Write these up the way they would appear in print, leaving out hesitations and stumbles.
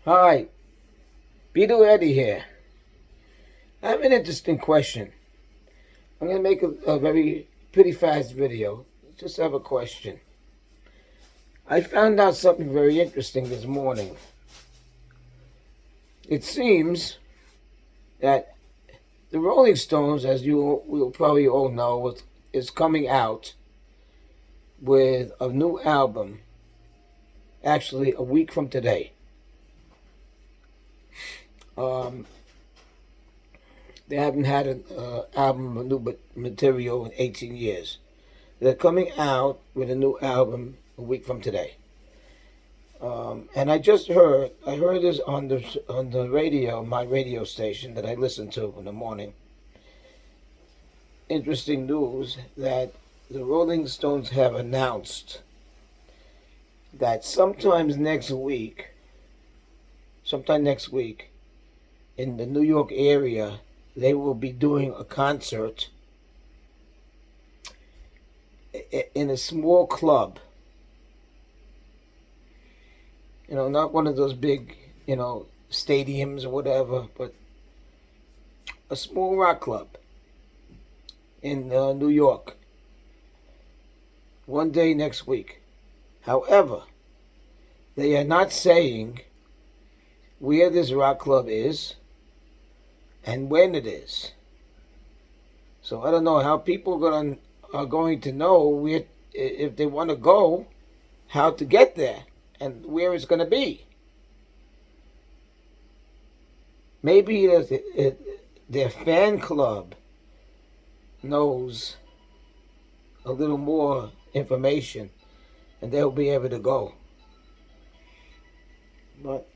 Hi, Beetle Eddie here. I have an interesting question. I'm going to make a very pretty fast video. Just have a question. I found out something very interesting this morning. It seems that the Rolling Stones, as you will probably all know, is coming out with a new album, actually a week from today. They haven't had an album of new material in 18 years. They're coming out with a new album a week from today. And I heard this on the radio, my radio station that I listen to in the morning. Interesting news that the Rolling Stones have announced that sometime next week, in the New York area, they will be doing a concert in a small club. Not one of those big, stadiums or whatever, but a small rock club in New York. One day next week. However, they are not saying where this rock club is and when it is. So I don't know how people are going to know where, if they want to go, how to get there and where it's going to be. Maybe their fan club knows a little more information and they'll be able to go. But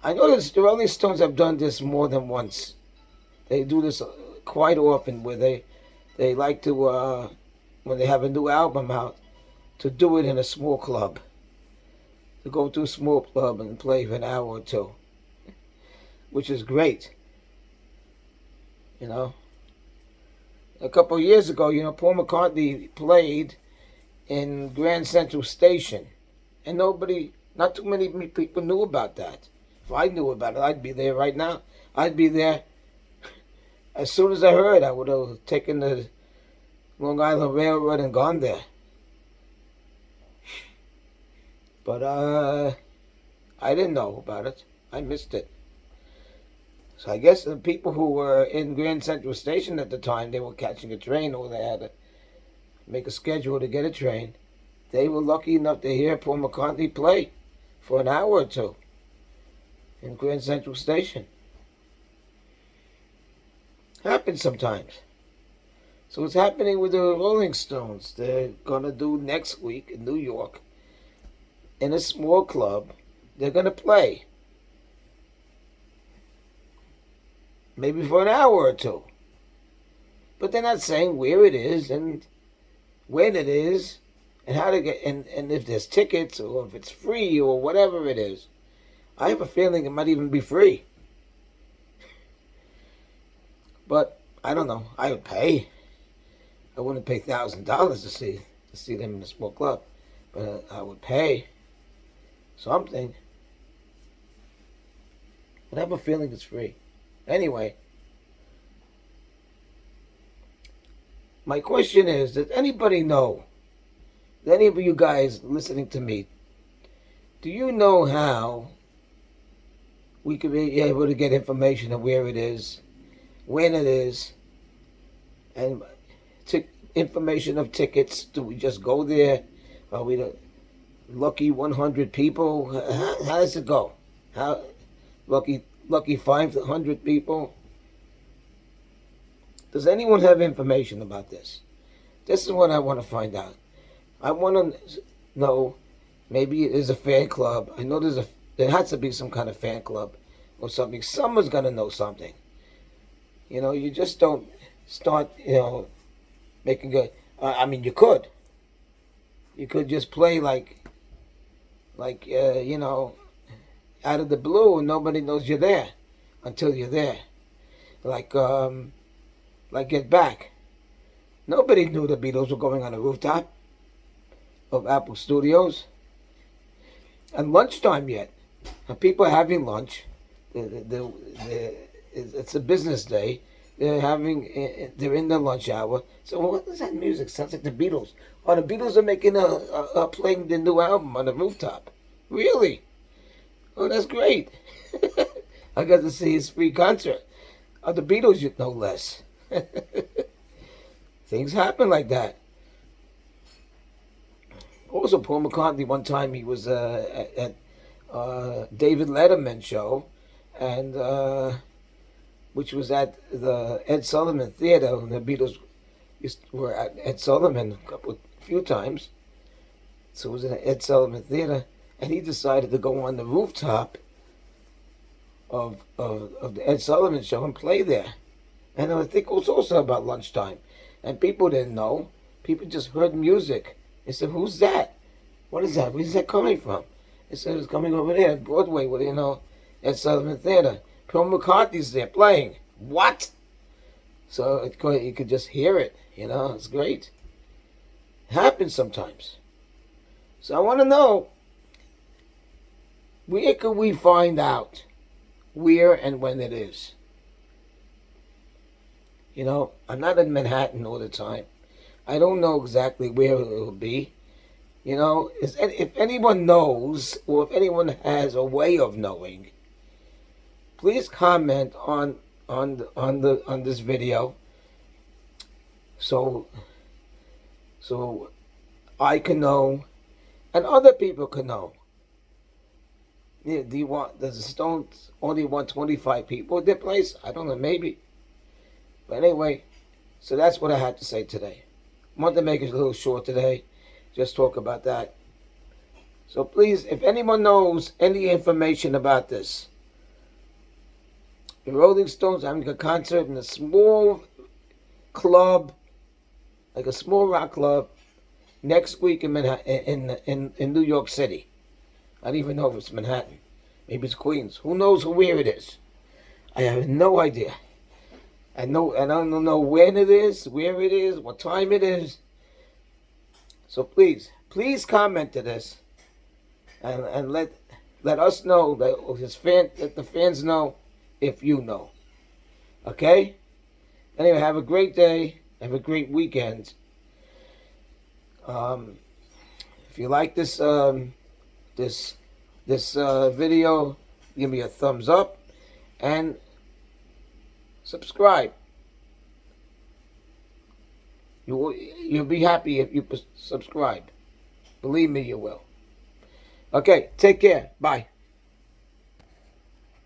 I noticed the Rolling Stones have done this more than once. They do this quite often where they like to, when they have a new album out, to do it in a small club. To go to a small club and play for an hour or two. Which is great. A couple of years ago, Paul McCartney played in Grand Central Station. And not too many people knew about that. If I knew about it, I'd be there right now. I'd be there. As soon as I heard, I would have taken the Long Island Railroad and gone there. But I didn't know about it. I missed it. So I guess the people who were in Grand Central Station at the time, they were catching a train or they had to make a schedule to get a train. They were lucky enough to hear Paul McCartney play for an hour or two in Grand Central Station. Happens sometimes. So it's happening with the Rolling Stones. They're going to do next week in New York in a small club. They're going to play. Maybe for an hour or two. But they're not saying where it is and when it is and how to get, and if there's tickets or if it's free or whatever it is. I have a feeling it might even be free. But I don't know. I would pay. I wouldn't pay $1,000 to see them in a small club. But I would pay something. But I have a feeling it's free. Anyway, my question is, does anybody know, any of you guys listening to me, do you know how we could be able to get information of where it is, when it is, and information of tickets? Do we just go there? Are we the lucky 100 people? How does it go? How lucky 500 people? Does anyone have information about this? This is what I want to find out. I want to know, maybe there's a fan club. I know there has to be some kind of fan club or something. Someone's going to know something. You just don't start, making good. I mean, you could. You could just play like out of the blue and nobody knows you're there until you're there. Like Get Back. Nobody knew the Beatles were going on the rooftop of Apple Studios. and lunchtime yet. And people are having lunch. It's a business day. They're in the lunch hour. So what is that music? Sounds like the Beatles. Oh, the Beatles are making playing the new album on the rooftop. Really? Oh, that's great. I got to see his free concert. Of the Beatles, you no less. Things happen like that. Also, Paul McCartney, one time he was at David Letterman show, and which was at the Ed Sullivan Theater. And the Beatles were at Ed Sullivan a few times. So it was at Ed Sullivan Theater, and he decided to go on the rooftop of the Ed Sullivan show and play there. And I think it was also about lunchtime. And people didn't know. People just heard music. They said, "Who's that? What is that? Where's that coming from?" They said, "It's coming over there at Broadway, with, Ed Sullivan Theater. Paul McCartney's there playing." What? So you could just hear it. It's great. It happens sometimes. So I want to know, where can we find out where and when it is? I'm not in Manhattan all the time. I don't know exactly where it will be. If anyone knows, or if anyone has a way of knowing, please comment on this video, so I can know, and other people can know. Does the Stones only want 25 people at their place? I don't know, maybe. But anyway, so that's what I had to say today. I wanted to make it a little short today. Just talk about that. So please, if anyone knows any information about this, the Rolling Stones having a concert in a small club, like a small rock club, next week in in New York City. I don't even know if it's Manhattan. Maybe it's Queens. Who knows where it is? I have no idea. I don't know when it is, where it is, what time it is. So please comment to this, and let us know, let the fans know if you know. Okay? Anyway, have a great day. Have a great weekend. If you like this video, give me a thumbs up and subscribe. You'll be happy if you subscribe. Believe me, you will. Okay, take care. Bye.